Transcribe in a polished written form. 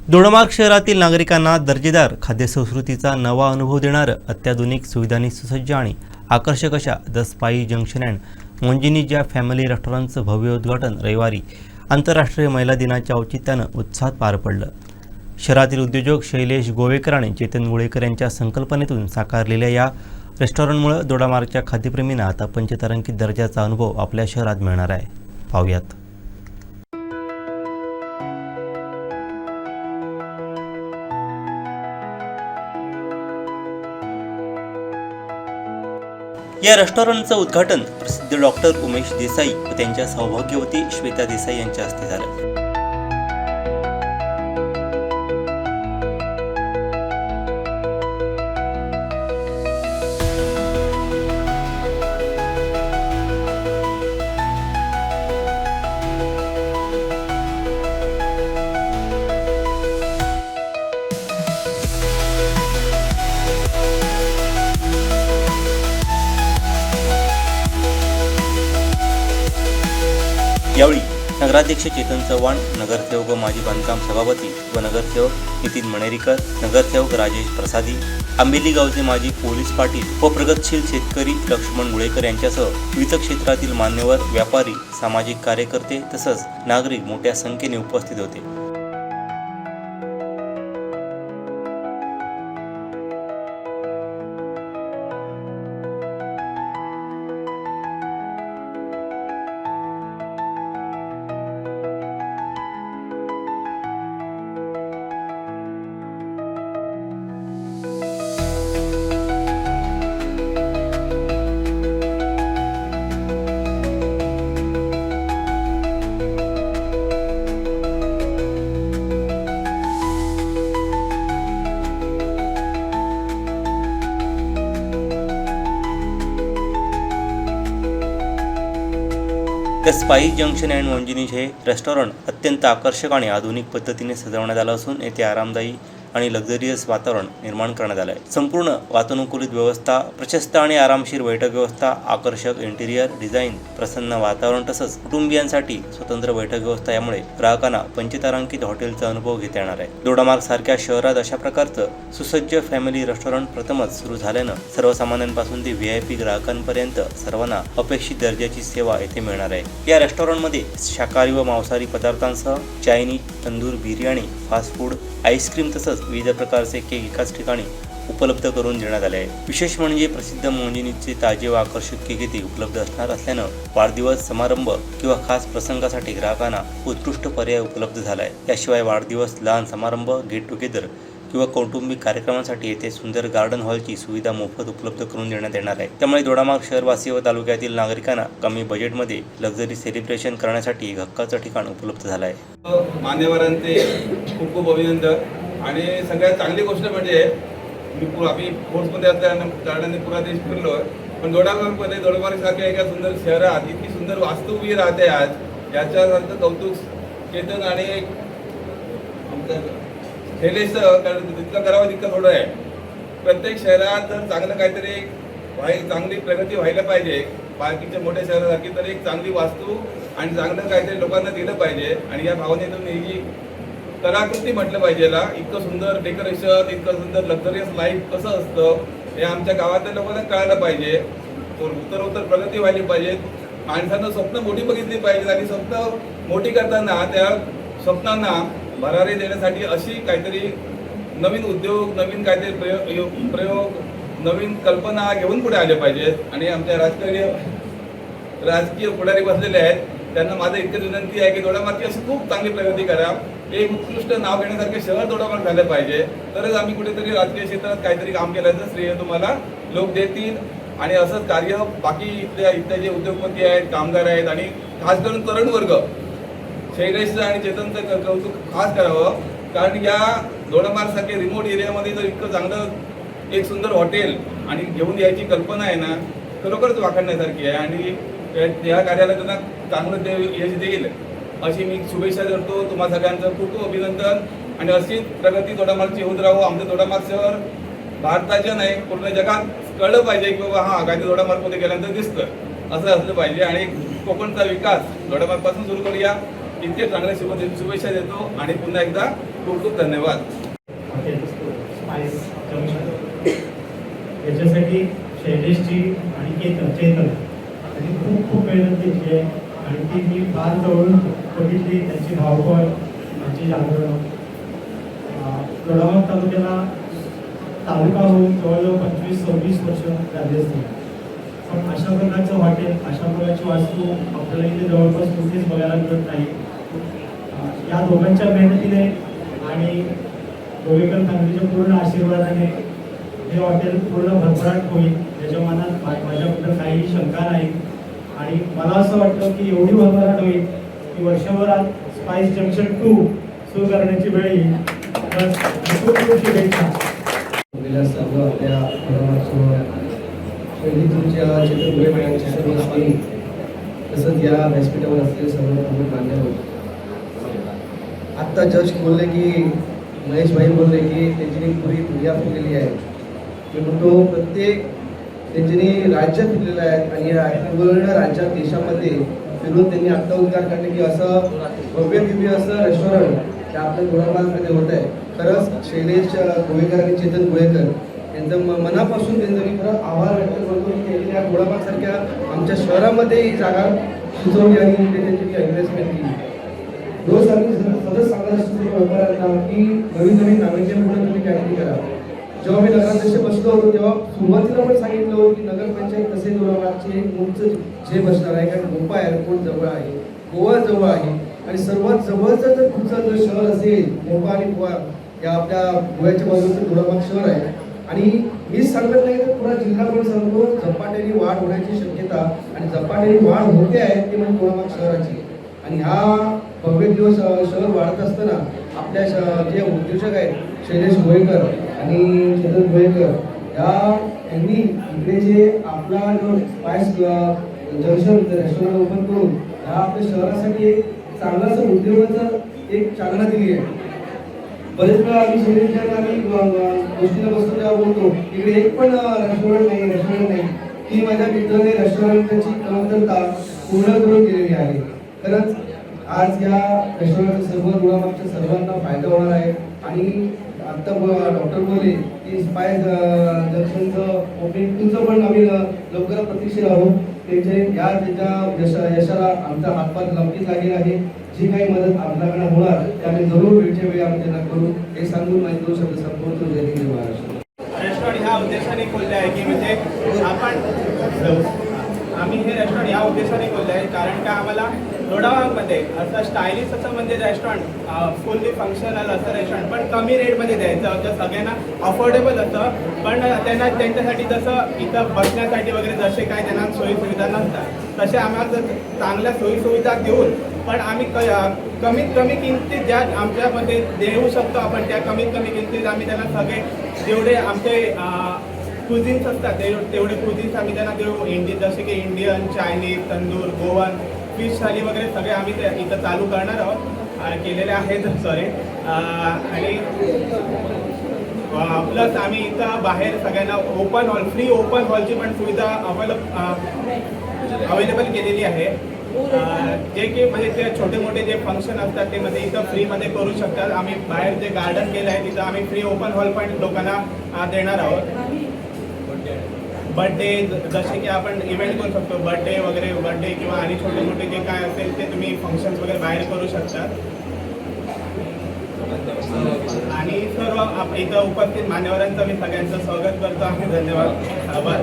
दोडामार्ग शहरातील नागरिकांना दर्जेदार खाद्यसंस्कृतीचा नवा अनुभव देणारं अत्याधुनिक सुविधांनी सुसज्ज आणि आकर्षक अशा द स्पाई जंक्शन अँड मोंजिनीज या फॅमिली रेस्टॉरंटचं भव्य उद्घाटन रविवारी आंतरराष्ट्रीय महिला दिनाच्या औचित्यानं उत्साहात पार पडलं। शहरातील उद्योजक शैलेश गोवेकर आणि चेतन गुळेकर यांच्या संकल्पनेतून साकारलेल्या या रेस्टॉरंटमुळे दोडामार्गच्या खाद्यप्रेमींना आता पंचतारांकित दर्जाचा अनुभव आपल्या शहरात मिळणार आहे। पाहूयात। या रेस्टॉरंटचं उद्घाटन प्रसिद्ध डॉक्टर उमेश देसाई व त्यांच्या सौभाग्यवती श्वेता देसाई यांच्या हस्ते झालं। यावेळी नगराध्यक्ष चेतन चव्हाण, नगरसेवक व माजी बांधकाम सभापती व नगरसेवक नितीन मणेरीकर, नगरसेवक राजेश प्रसादी, आंबेली गावचे माजी पोलीस पाटील व प्रगतशील शेतकरी लक्ष्मण गुळेकर यांच्यासह विविध क्षेत्रातील मान्यवर, व्यापारी, सामाजिक कार्यकर्ते तसंच नागरिक मोठ्या संख्येने उपस्थित होते। द स्पाई जंक्शन अँड मोंजिनीज हे रेस्टॉरंट अत्यंत आकर्षक आणि आधुनिक पद्धतीने सजवण्यात आलं असून येथे आरामदायी आणि लक्झरियस वातावरण निर्माण करण्यात आलं आहे। संपूर्ण वातानुकूलित व्यवस्था, प्रशस्त आणि आरामशीर बैठक व्यवस्था, आकर्षक इंटिरियर डिझाईन, प्रसन्न वातावरण तसंच कुटुंबियांसाठी स्वतंत्र बैठक व्यवस्था यामुळे ग्राहकांना पंचतारांकित हॉटेलचा अनुभव घेता येणार आहे। दोडामार्ग सारख्या शहरात अशा प्रकारचं सुसज्ज फॅमिली रेस्टॉरंट प्रथमच सुरू झाल्यानं सर्वसामान्यांपासून ते VIP ग्राहकांपर्यंत सर्वांना अपेक्षित दर्जाची सेवा येथे मिळणार आहे। या रेस्टॉरंटमध्ये शाकाहारी व मांसाहारी पदार्थांसह Chinese, tandoor biryani, fast food, ice cream तसंच विविध प्रकारचे केक एकाच ठिकाणी उपलब्ध करून देण्यात आले आहे। विशेष म्हणजे प्रसिद्ध मोंजिनीजचे ताजे व आकर्षक केक येथे उपलब्ध असणार असल्यानं वाढदिवस समारंभ किंवा खास प्रसंगासाठी ग्राहकांना उत्कृष्ट पर्याय उपलब्ध झाला आहे। याशिवाय वाढदिवस, लहान समारंभ, गेट टुगेदर किंवा कौटुंबिक कार्यक्रमांसाठी येथे सुंदर गार्डन हॉलची सुविधा मोफत उपलब्ध करून देण्यात येणार आहे। त्यामुळे दोडामार्ग शहरवासी व तालुक्यातील नागरिकांना कमी बजेटमध्ये लक्झरी सेलिब्रेशन करण्यासाठी एक हक्काचं ठिकाण उपलब्ध झालं आहे। मान्यवरांचे खूप खूप अभिनंदन आणि सगळ्यात चांगली गोष्ट म्हणजे आम्ही फोर्समध्ये असल्याने कारणाने पुरा देश फिरलो, पण दोडामार्ग सारख्या एका सुंदर शहरात इतकी सुंदर वास्तू उभी राहते आज, याच्यानंतर कौतुक चेतन आणि आमचं शैलेश, कारण जितकं करावं तितकं थोडं आहे। प्रत्येक शहरात जर चांगलं काहीतरी चांगली प्रगती व्हायला पाहिजे, बाकीच्या मोठ्या शहरासारखी, तर एक चांगली वास्तू आणि चांगलं काहीतरी लोकांना दिलं पाहिजे आणि या भावनेतून ही कलाकृती म्हटलं पाहिजे। इतकं सुंदर डेकोरेशन, इतकं सुंदर लक्झरियस लाईफ कसं असतं हे आमच्या गावातल्या लोकांना कळायला पाहिजे। उत्तर प्रगती व्हायला पाहिजे, माणसानं स्वप्न मोठी बघितली पाहिजे आणि स्वप्न मोठी करताना त्या स्वप्नांना भरारी देण्यासाठी अशी काहीतरी नवीन उद्योग, नवीन काहीतरी प्रयोग, नवीन कल्पना घेऊन पुढे आले पाहिजेत। आणि आमच्या राजकीय पुढारी बसलेले आहेत, त्यांना माझं इतकं विनंती आहे की दोडामार्गची अशी खूप चांगली प्रगती करा। एक उत्कृष्ट नाव घेण्यासारखे शहर दोडामार्ग झालं पाहिजे, तरच आम्ही कुठेतरी राजकीय क्षेत्रात काहीतरी काम केल्याचं श्रेय तुम्हाला लोक देतील। आणि असंच कार्य बाकी इथले जे उद्योगपती आहेत, कामगार आहेत आणि खास करून तरुण वर्ग, शैलेश आणि चेतनचं कौतुक खास करावं, कारण या दोडामार्ग सारख्या रिमोट एरियामध्ये जर इतकं चांगलं एक सुंदर हॉटेल आणि घेऊन यायची कल्पना आहे ना, खरोखरच वाखाणण्यासारखी आहे आणि या कार्याला त्यांना चांगलं यश देईल अशी मी शुभेच्छा करतो। तुम्हा सगळ्यांचं खूप खूप अभिनंदन आणि अशीच प्रगती दोडामार्गची होत राहू। आमचं दोडामार्ग शहर भारताच्या नाही पूर्ण जगात कळलं पाहिजे की बाबा हा काय दोडामार्गमध्ये गेल्यानंतर दिसतं, असं असलं पाहिजे। आणि कोकणचा विकास दोडामार्गपासून सुरू करूया, इतके चांगले शुभेच्छा देतो आणि पुन्हा एकदा खूप खूप धन्यवाद. स्पाइस जंक्शन याच्यासाठी शैलेशजी आणि चेतन त्यांनी खूप खूप मेहनत घेतली आहे आणि ती मी फार जवळून बघितली. त्यांची धावपळ, त्यांची जागरण. दोडामार्ग तालुक्याला तालुका होऊन जवळजवळ 25-26 वर्ष झाली असतील. पण अशा प्रकारचं हॉटेल, अशा प्रकारची वास्तू आपल्याला इथे जवळपास कुठेच बघायला मिळत नाही. या दोघांच्या मेहनतीने आणि गोवेकर फॅमिलीच्या पूर्ण आशीर्वादाने हे हॉटेल पूर्ण भरभराट होईल याच्या मनात माझ्याबद्दल काही शंका नाही. आणि मला असं वाटतं की एवढी भरभराट होईल की वर्षभरात स्पाइस जंक्शन 2 सुरू करण्याची वेळ येईल. खूप खूप शुभेच्छा. सर्व आपल्या तुमच्या चित्रपुरे मॅडमचे सर्व स्वामी तसंच या व्यासपीठावर असलेले सर्व प्रमुख मान्यवर. आत्ता जस्ट बोलले की महेश भाई बोलले की त्यांची पुरी दुनिया फिरलेली आहे. मी म्हणतो प्रत्येक त्यांनी राज्यात फिरलेलं आहे आणि या पूर्ण राज्यात देशामध्ये फिरून त्यांनी आत्ता उद्गार काढले की असं भव्य दिव्य असं रेस्टॉरंट ते आपल्या दोडामार्गमध्ये होत आहे. खरंच शैलेश गोवेकर आणि चेतन गोवेकर यांचं मनापासून त्यांचं मी खरं आभार व्यक्त करतो की त्यांनी या दोडामार्गसारख्या आमच्या शहरामध्ये ही जागा सुचवली आणि त्यांची इन्व्हेस्टमेंट केली. रोज आम्ही सतत सांगत असतो व्यापाऱ्यांना की नवीन नवीन नाविन्यपूर्ण तुम्ही काहीतरी करा. जेव्हा मी नगराध्यक्ष बसलो होतो तेव्हा सुरुवातीला पण सांगितलं होतं की नगरपंचायत कसे दोडामार्गचे मुळचं जे बसणार आहे, कारण गोवा एअरपोर्ट जवळ आहे, गोवा जवळ आहे आणि सर्वात जवळचं जर तुमचं जर शहर असेल मोपा आणि गोवा या आपल्या गोव्याच्या बाजूचं दोडामार्ग शहर आहे. आणि मीच सांगत नाही तर पुरा जिल्हा पण सांगतो झपाट्याने वाढ होण्याची शक्यता आणि झपाट्याने वाढ होते आहे ते म्हणजे दोडामार्ग शहराची. आणि हा भव्य दिवस शहर वाढत असताना आपल्या जे उद्योजक आहेत शैलेश गोवेकर आणि चेतन गोवेकर यांनी इकडे जे आपला जो स्पाइस जंक्शन रेस्टॉरंट ओपन करून ह्या आपल्या शहरासाठी एक चांगलाच उद्योगाचं एक चालना दिली आहे. बरेच वेळा आम्ही शैलेश आम्ही गोष्टीला बसतो तेव्हा बोलतो इकडे एक पण रेस्टॉरंट नाही. ती माझ्या मित्राने रेस्टॉरंटची कमतरता पूर्ण करून दिलेली आहे. खरंच आज या रेस्टॉरंटचा सर्व दोडामार्गच्या सर्वांना फायदा होणार आहे. आणि आत्ता डॉक्टर बोलले की स्पाइस जंक्शनचं ओपनिंग तुमचं पण आम्ही लवकरच प्रतीक्षेत आहोत. त्यांच्या यशाला आमचा हातपात नक्कीच लागेल आहे. जी काही मदत आपल्याकडे होणार ते आम्ही जरूर वेळच्या वेळी आम्ही त्यांना करू हे सांगून माझे 2 शब्द संपवतो. जय हिंद महाराष्ट्र. रेस्टॉरंट ह्या उद्देशाने खोलले आहे की म्हणजे आम्ही हे रेस्टॉरंट ह्या उद्देशाने खोलले आहे कारण का आम्हाला दोडामार्गमध्ये असं स्टायलिश असं म्हणजे रेस्टॉरंट फुल्ली फंक्शनल असं रेस्टॉरंट पण कमी रेटमध्ये द्यायचं होतं, सगळ्यांना अफोर्डेबल असं. पण त्यांना त्यांच्यासाठी जसं इथं बसण्यासाठी वगैरे जसे काय त्यांना सोयीसुविधा नसतात तसे आम्हाला चांगल्या सोयीसुविधा देऊन पण आम्ही कमीत कमी किमतीत ज्या आमच्यामध्ये देऊ शकतो आपण त्या कमीत कमी किमतीत आम्ही त्यांना सगळे जेवढे आमचे कुझिन्स असतात तेवढे कुझिन्स आम्ही त्यांना देऊ. जसे की Indian, Chinese, tandoor, Goan, fish thali वगैरे सगळे आम्ही इथं चालू करणार आहोत केलेले आहेत सॉरी. आणि प्लस आम्ही इथं बाहेर सगळ्यांना ओपन हॉल फ्री ओपन हॉलची पण सुविधा अवेलेबल केलेली आहे. जे की म्हणजे ते छोटे मोठे जे फंक्शन असतात ते मध्ये इथं फ्रीमध्ये करू शकतात. आम्ही बाहेर जे गार्डन केलं आहे तिथं आम्ही फ्री ओपन हॉल पण लोकांना देणार आहोत. बर्थडे जसे की आपण इव्हेंट करू शकतो बर्थडे वगैरे बर्थडे किंवा आणि छोटे मोठे जे काय असेल ते तुम्ही फंक्शन्स वगैरे बाहेर करू शकतात. आणि सर्व इथं उपस्थित मान्यवरांचं मी सगळ्यांचं स्वागत करतो. धन्यवाद. आभार.